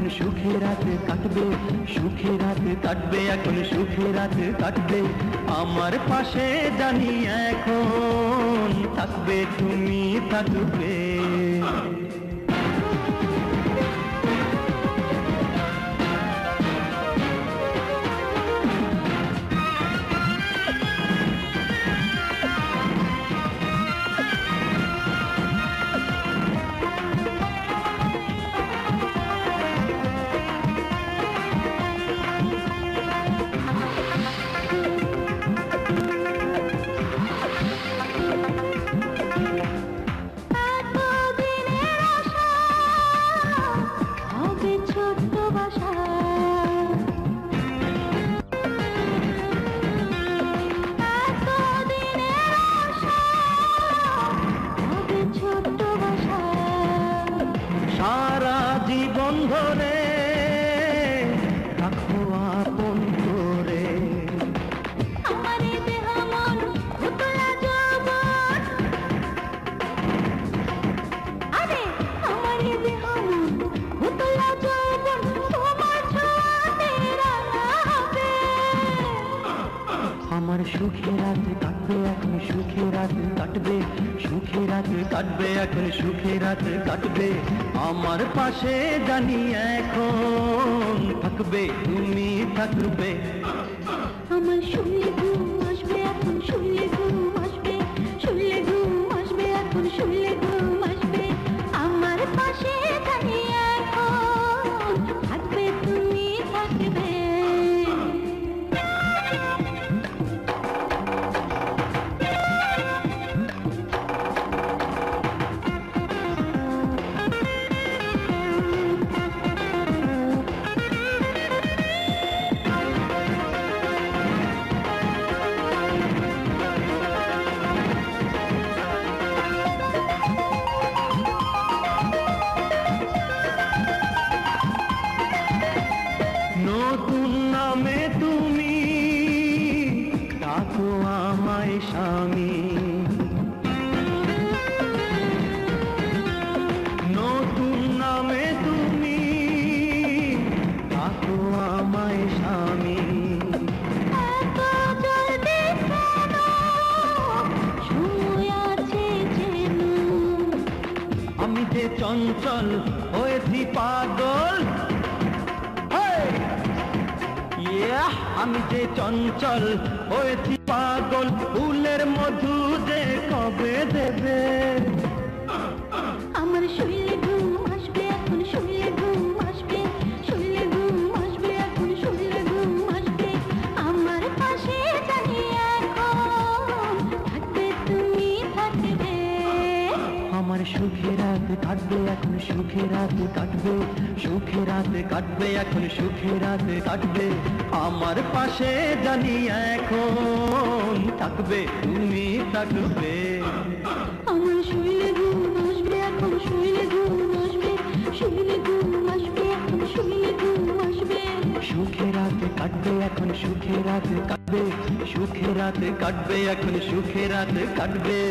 সুখে রাত কাটবে, সুখে রাত কাটবে, এখন সুখে রাত কাটবে আমার পাশে জানি এখন থাকবে তুমি থাকবে। সারা জীবন ধরে রাখো আপন করে, আমার দেহ মন উতলা যৌবন, আরে আমার দেহ মন উতলা যৌবন তোমার ছোঁয়াতে রাঙা হবে। আমার সুখে রাত কাটবে, এখন সুখে রাত কাটবে, সুখে রাত কাটবে, এখন সুখে রাত কাটবে আমার পাশে জানি এখন থাকবে তুমি থাকবে। আমার শুনলে ঘুম আসবে, এখন শুনলে ঘুম আসবে, শুনলে ঘুম আসবে, এখন শুনলে ঘুম আসবে আমার পাশে জানি এখন থাকবে তুমি থাকবে। নতুন নামে তুমি ডাকো আমায় স্বামী, নতুন নামে তুমি ডাকো আমায় স্বামী। এত জলদি কেন সময় আছে যেন, আমি যে চঞ্চল হয়েছি পাগল, আমি যে চঞ্চল হয়েছি পাগল, ফুলের মধু যে কবে দেবে। আমার শুনলে ঘুম আসবে, এখন শুনলে ঘুম আসবে, শুনলে ঘুম আসবে, এখন শুনলে ঘুম আসবে আমার পাশে জানি এখন থাকবে তুমি থাকবে। আমার সুখে রাত কাটবে, এখন সুখে রাত কাটবে, সুখে রাত কাটবে, এখন সুখে রাত কাটবে আমার পাশে জানি এখন থাকবে তুমি থাকবে। আমার শুনলে ঘুম আসবে, এখন শুনলে ঘুম আসবে, শুনলে ঘুম আসবে, এখন শুনলে ঘুম আসবে সুখে রাত কাটবে, এখন সুখে রাত কাটবে, সুখে রাত কাটবে, এখন সুখে রাত কাটবে।